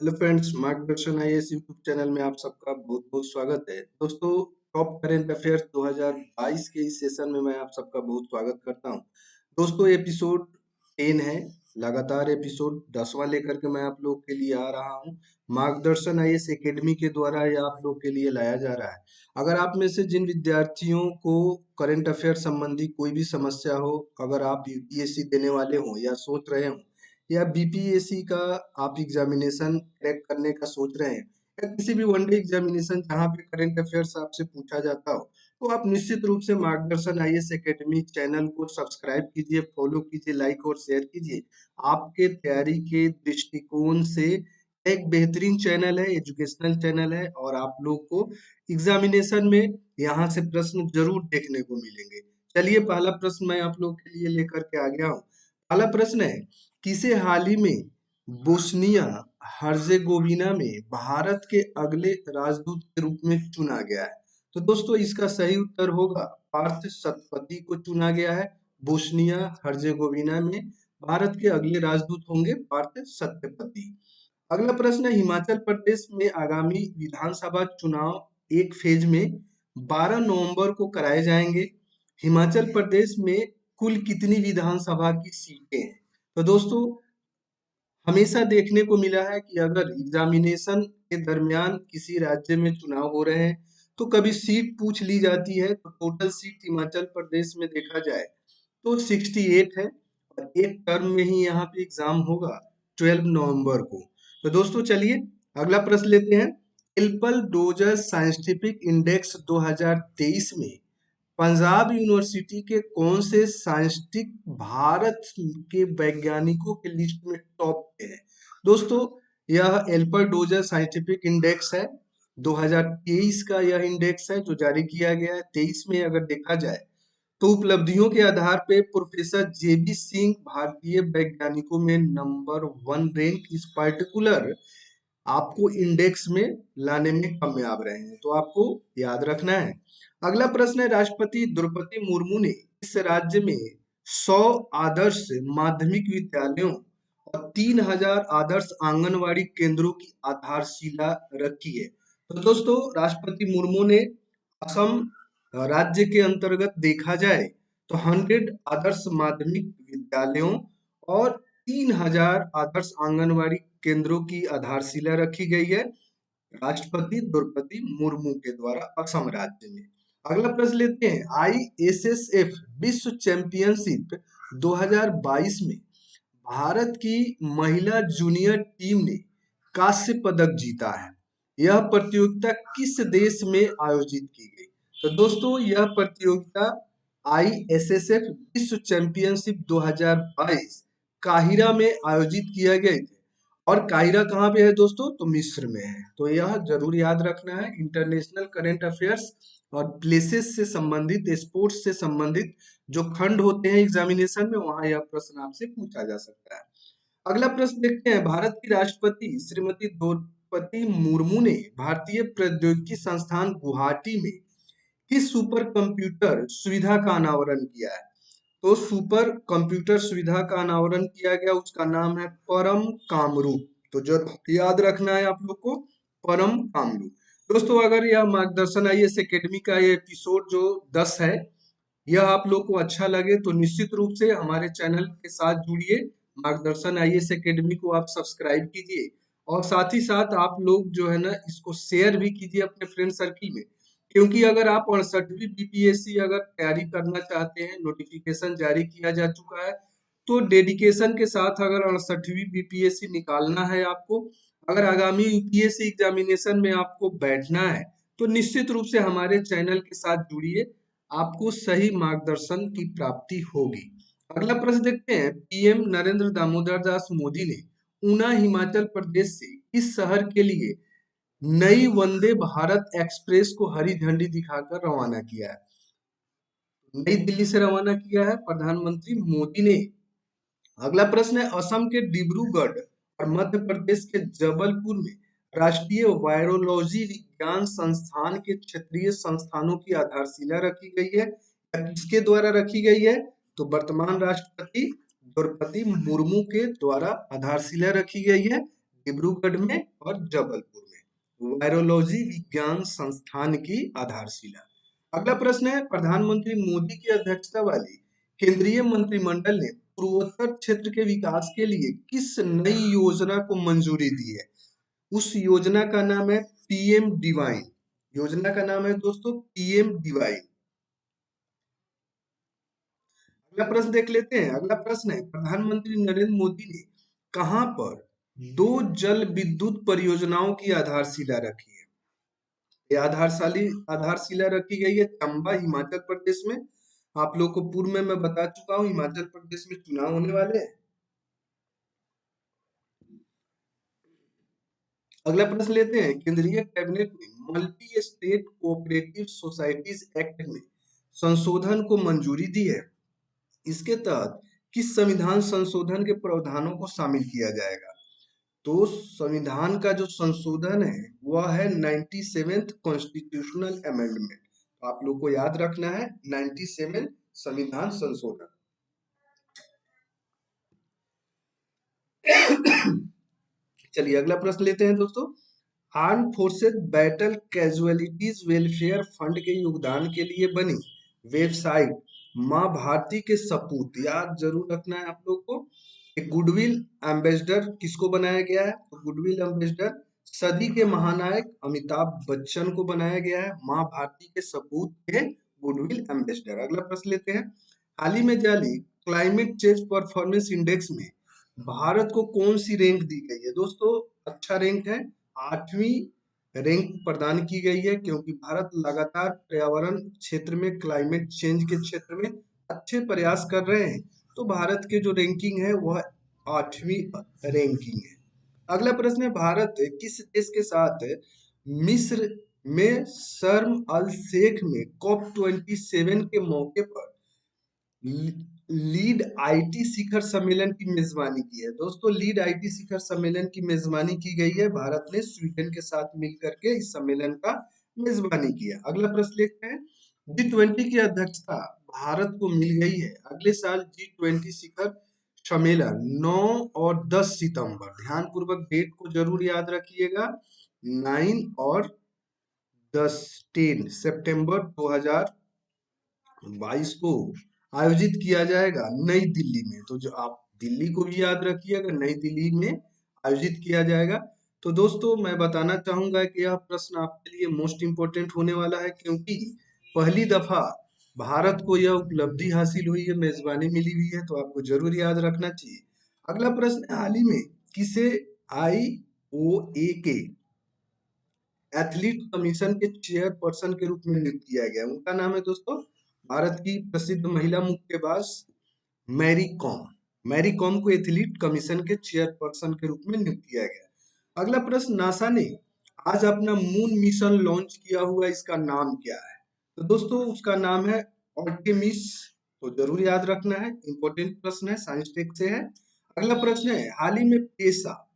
Hello friends, मार्गदर्शन IAS YouTube channel में आप सबका बहुत बहुत स्वागत है। दोस्तों, टॉप करेंट अफेयर्स 2022 के इस सेशन में मैं आप सबका बहुत स्वागत करता हूं। दोस्तों, एपिसोड 10 है। लगातार एपिसोड 10वां लेकर के मैं आप लोग के लिए आ रहा हूं। मार्गदर्शन आईएएस एकेडमी के द्वारा ये आप लोग के लिए लाया जा रहा है। अगर आप में से जिन विद्यार्थियों को करंट अफेयर संबंधी कोई भी समस्या हो, अगर आप यूपीएससी देने वाले हो या सोच रहे हो, या बीपीएससी का आप एग्जामिनेशन क्रैक करने का सोच रहे हैं, या किसी भी वनडे एग्जामिनेशन जहां पे करंट अफेयर्स आपसे पूछा जाता हो, तो आप निश्चित रूप से मार्गदर्शन आईएएस एकेडमी चैनल को सब्सक्राइब कीजिए, फॉलो कीजिए, लाइक और शेयर कीजिए। आपके तैयारी के दृष्टिकोण से एक बेहतरीन चैनल है, एजुकेशनल चैनल है, और आप लोग को एग्जामिनेशन में यहाँ से प्रश्न जरूर देखने को मिलेंगे। चलिए, पहला प्रश्न मैं आप लोग के लिए लेकर के आ गया हूँ। पहला प्रश्न है, किसे हाल ही में बोस्निया हर्जेगोविना में भारत के अगले राजदूत के रूप में चुना गया है? तो दोस्तों, इसका सही उत्तर होगा पार्थ सतपथी को चुना गया है। बोस्निया हर्जेगोविना में भारत के अगले राजदूत होंगे पार्थ सत्यपति। अगला प्रश्न है, हिमाचल प्रदेश में आगामी विधानसभा चुनाव एक फेज में 12 नवंबर को कराए जाएंगे। हिमाचल प्रदेश में कुल कितनी विधानसभा की सीटें हैं? तो दोस्तों, हमेशा देखने को मिला है कि अगर एग्जामिनेशन के दरमियान किसी राज्य में चुनाव हो रहे हैं तो कभी सीट पूछ ली जाती है। तो टोटल सीट हिमाचल प्रदेश में देखा जाए तो 68 है, और एक टर्म में ही यहाँ पे एग्जाम होगा 12 नवंबर को। तो दोस्तों, चलिए अगला प्रश्न लेते हैं। एल्पल डोजर साइंटिफिक इंडेक्स 2023 में पंजाब यूनिवर्सिटी के कौन से साइंटिस्ट भारत के वैज्ञानिकों के लिस्ट में टॉप पे है? दोस्तों, यह एल्पर डोजर साइंटिफिक इंडेक्स है। 2023 का यह इंडेक्स है जो जारी किया गया है। 23 में अगर देखा जाए तो उपलब्धियों के आधार पे प्रोफेसर जेबी सिंह भारतीय वैज्ञानिकों में नंबर 1 रैंक इस पर्टिकुलर आपको इंडेक्स में लाने में कामयाब रहे हैं। तो आपको याद रखना है। अगला प्रश्न है, राष्ट्रपति द्रौपदी मुर्मू ने इस राज्य में 100 आदर्श माध्यमिक विद्यालयों और 3000 आदर्श आंगनवाड़ी केंद्रों की आधारशिला रखी है। तो दोस्तों, राष्ट्रपति मुर्मू ने असम राज्य के अंतर्गत देखा जाए तो 100 आदर्श माध्यमिक विद्यालयों और 3000 आदर्श आंगनवाड़ी केंद्रों की आधारशिला रखी गई है राष्ट्रपति द्रौपदी मुर्मू के द्वारा असम राज्य में। अगला प्रश्न लेते हैं, आईएसएसएफ विश्व चैंपियनशिप 2022 में भारत की महिला जूनियर टीम ने कांस्य पदक जीता है। यह प्रतियोगिता किस देश में आयोजित की गई? तो दोस्तों, यह प्रतियोगिता आईएसएसएफ विश्व चैंपियनशिप 2022 काहिरा में आयोजित किया गया था। और काहिरा कहाँ पे है दोस्तों? तो मिस्र में है। तो यह जरूर याद रखना है। इंटरनेशनल करंट अफेयर्स और प्लेसेस से संबंधित, स्पोर्ट्स से संबंधित जो खंड होते हैं एग्जामिनेशन में, वहां यह प्रश्न आपसे पूछा जा सकता है। अगला प्रश्न देखते हैं, भारत की राष्ट्रपति श्रीमती द्रौपदी मुर्मू ने भारतीय प्रौद्योगिकी संस्थान गुवाहाटी में किस सुपर कंप्यूटर सुविधा का अनावरण किया है? तो सुपर कंप्यूटर सुविधा का अनावरण किया गया, उसका नाम है परम कामरूप। तो जो याद रखना है आप लोग को, परम कामरूप। दोस्तों, अगर यह मार्गदर्शन आईएएस एकेडमी का ये एपिसोड जो 10 है, यह आप लोग को अच्छा लगे तो निश्चित रूप से हमारे चैनल के साथ जुड़िए। मार्गदर्शन आईएएस एकेडमी को आप सब्सक्राइब कीजिए, और साथ ही साथ आप लोग जो है ना, इसको शेयर भी कीजिए अपने फ्रेंड सर्किल में। क्योंकि अगर आप 68वीं बीपीएससी अगर तैयारी करना चाहते हैं, नोटिफिकेशन जारी किया जा चुका है, तो डेडिकेशन के साथ अगर 68वीं बीपीएससी निकालना है आपको, अगर आगामी यूपीएससी एग्जामिनेशन में आपको बैठना है, तो निश्चित रूप से हमारे चैनल के साथ जुड़िए, आपको सही मार्गदर्शन की प्राप्ति होगी। अगला प्रश्न देखते हैं, पीएम नरेंद्र दामोदर दास मोदी ने ऊना हिमाचल प्रदेश से इस शहर के लिए नई वंदे भारत एक्सप्रेस को हरी झंडी दिखाकर रवाना किया है? नई दिल्ली से रवाना किया है प्रधानमंत्री मोदी ने। अगला प्रश्न है, असम के डिब्रूगढ़ और मध्य प्रदेश के जबलपुर में राष्ट्रीय वायरोलॉजी विज्ञान संस्थान के क्षेत्रीय संस्थानों की आधारशिला रखी गई है, या किसके द्वारा रखी गई है? तो वर्तमान राष्ट्रपति द्रौपदी मुर्मू के द्वारा आधारशिला रखी गई है डिब्रूगढ़ में और जबलपुर में। वायरोलॉजी विज्ञान संस्थान की आधारशिला। अगला प्रश्न है, प्रधानमंत्री मोदी की अध्यक्षता वाली केंद्रीय मंत्रिमंडल ने पूर्वोत्तर क्षेत्र के विकास के लिए किस नई योजना को मंजूरी दी है? उस योजना का नाम है पीएम डिवाइन। योजना का नाम है दोस्तों पीएम डिवाइन। अगला प्रश्न देख लेते हैं। अगला प्रश्न है, प्रधानमंत्री नरेंद्र मोदी ने कहां पर 2 जल विद्युत परियोजनाओं की आधारशिला रखी है? ये आधारशिला रखी गई है चंबा, हिमाचल प्रदेश में। आप लोग को पूर्व में मैं बता चुका हूं, हिमाचल प्रदेश में चुनाव होने वाले हैं। अगला प्रश्न लेते हैं, केंद्रीय कैबिनेट ने multi state cooperative societies act में संशोधन को मंजूरी दी है। इसके तहत किस संविधान संशोधन के प्रावधानों को शामिल किया जाएगा? तो संविधान का जो संशोधन है वह है 97th कॉन्स्टिट्यूशनल अमेंडमेंट। आप लोग को याद रखना है 97 संविधान संशोधन। चलिए अगला प्रश्न लेते हैं दोस्तों। Arm forces battle casualties welfare fund के योगदान के लिए बनी वेबसाइट मां भारती के सपूत, याद जरूर रखना है आप लोग को। एक गुडविल एम्बेसडर किसको बनाया गया है? तो गुडविल एम्बेसडर सदी के महानायक अमिताभ बच्चन को बनाया गया है। मां भारती के सपूत के गुडविल एम्बेसडर। अगला प्रश्न लेते हैं, हाल ही में जारी क्लाइमेट चेंज परफॉर्मेंस इंडेक्स में भारत को कौन सी रैंक दी गई है? दोस्तों अच्छा रैंक है, 8वीं रैंक प्रदान की गई है, क्योंकि भारत लगातार पर्यावरण क्षेत्र में, क्लाइमेट चेंज के क्षेत्र में अच्छे प्रयास कर रहे हैं। तो भारत के जो रैंकिंग है वह 8वीं रैंकिंग है। अगला प्रश्न है, भारत किस देश के साथ मिस्र में शर्म अल शेख में COP27 के मौके पर लीड आईटी शिखर सम्मेलन की मेजबानी की है? दोस्तों लीड आईटी शिखर सम्मेलन की मेजबानी की गई है, भारत ने स्वीडन के साथ मिलकर के इस सम्मेलन का मेजबानी किया। अगला प्रश्न देखते हैं, G20 की अध्यक्षता भारत को मिल गई है। अगले साल G20 शिखर सम्मेलन 9 और 10 सितंबर, ध्यान पूर्वक डेट को जरूर याद रखिएगा, 9 और 10 सितंबर 2022 को आयोजित किया जाएगा नई दिल्ली में। तो जो आप दिल्ली को भी याद रखिएगा, नई दिल्ली में आयोजित किया जाएगा। तो दोस्तों मैं बताना चाहूंगा कि यह प्रश्न आपके लिए मोस्ट इम्पोर्टेंट होने वाला है, क्योंकि पहली दफा भारत को यह उपलब्धि हासिल हुई है, मेजबानी मिली हुई है, तो आपको जरूर याद रखना चाहिए। अगला प्रश्न, हाल ही में किसे IOA के एथलीट कमीशन के चेयरपर्सन के रूप में नियुक्त किया गया? उनका नाम है दोस्तों भारत की प्रसिद्ध महिला मुक्केबाज मैरी कॉम। मैरी कॉम को एथलीट कमीशन के चेयरपर्सन के रूप में नियुक्त किया गया। अगला प्रश्न, नासा ने आज अपना मून मिशन लॉन्च किया हुआ, इसका नाम क्या है? तो दोस्तों उसका नाम है आर्टेमिस। तो जरूर याद रखना है, इंपॉर्टेंट प्रश्न है, साइंस टेक से है। अगला प्रश्न है, हाल ही में पेशा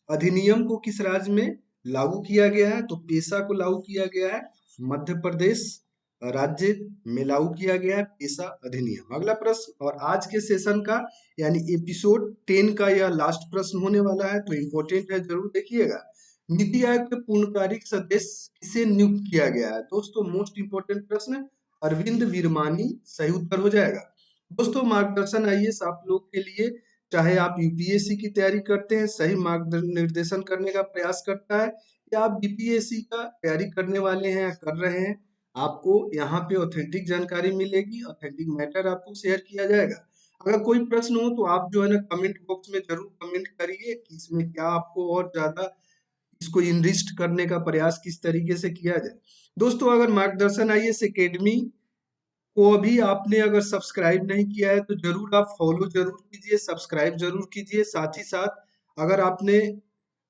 अधिनियम को किस राज्य में लागू किया गया है? तो पेशा को लागू किया गया है मध्य प्रदेश राज्य में लागू किया गया है पेशा अधिनियम। अगला प्रश्न, और आज के सेशन का यानी एपिसोड 10 का यह लास्ट प्रश्न होने वाला है, तो इंपॉर्टेंट है, जरूर देखिएगा। नीति आयोग के पूर्णकालिक सदस्य किसे नियुक्त किया गया है? दोस्तों मोस्ट इंपोर्टेंट प्रश्न, अरविंद वीरमानी सही उत्तर हो जाएगा। दोस्तों मार्गदर्शन आईएएस आप लोग के लिए, चाहे आप यूपीएससी की तैयारी करते हैं, सही मार्गदर्शन करने का प्रयास करता है, या आप बीपीएससी का तैयारी करने वाले हैं या कर रहे हैं, आपको यहाँ पे ऑथेंटिक जानकारी मिलेगी, ऑथेंटिक मैटर आपको शेयर किया जाएगा। अगर कोई प्रश्न हो तो आप जो है ना कमेंट बॉक्स में जरूर कमेंट करिए कि इसमें क्या आपको और ज्यादा इसको इनरिस्ट करने का प्रयास किस तरीके से किया जाए। दोस्तों अगर मार्गदर्शन आईएएस एकेडमी को अभी आपने अगर सब्सक्राइब नहीं किया है तो जरूर आप फॉलो जरूर कीजिए, सब्सक्राइब जरूर कीजिए। साथ ही साथ अगर आपने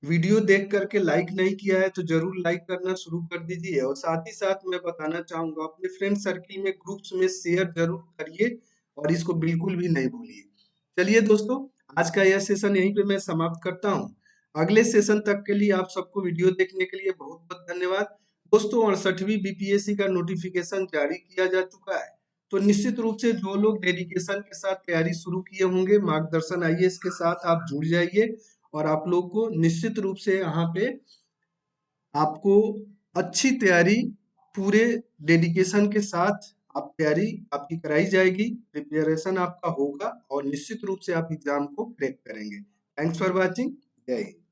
वीडियो देख करके लाइक नहीं किया है तो जरूर लाइक करना शुरू कर दीजिए। और साथ ही साथ मैं बताना चाहूंगा, अपने फ्रेंड सर्किल में, ग्रुप्स में शेयर जरूर करिए और इसको बिल्कुल भी नहीं भूलिए। चलिए दोस्तों आज का यह सेशन यहीं पे मैं समाप्त करता हूँ। अगले सेशन तक के लिए आप सबको वीडियो देखने के लिए बहुत बहुत धन्यवाद। दोस्तों 68वीं बीपीएससी का नोटिफिकेशन जारी किया जा चुका है, तो निश्चित रूप से जो लोग डेडिकेशन के साथ तैयारी शुरू किए होंगे, मार्गदर्शन आईएएस के साथ आप जुड़ जाइए और आप लोग को निश्चित रूप से यहाँ पे आपको अच्छी तैयारी पूरे डेडिकेशन के साथ आप तैयारी आपकी कराई जाएगी, प्रिपरेशन आपका होगा और निश्चित रूप से आप एग्जाम को क्रैक करेंगे। Thanks for watching. जय हिंद।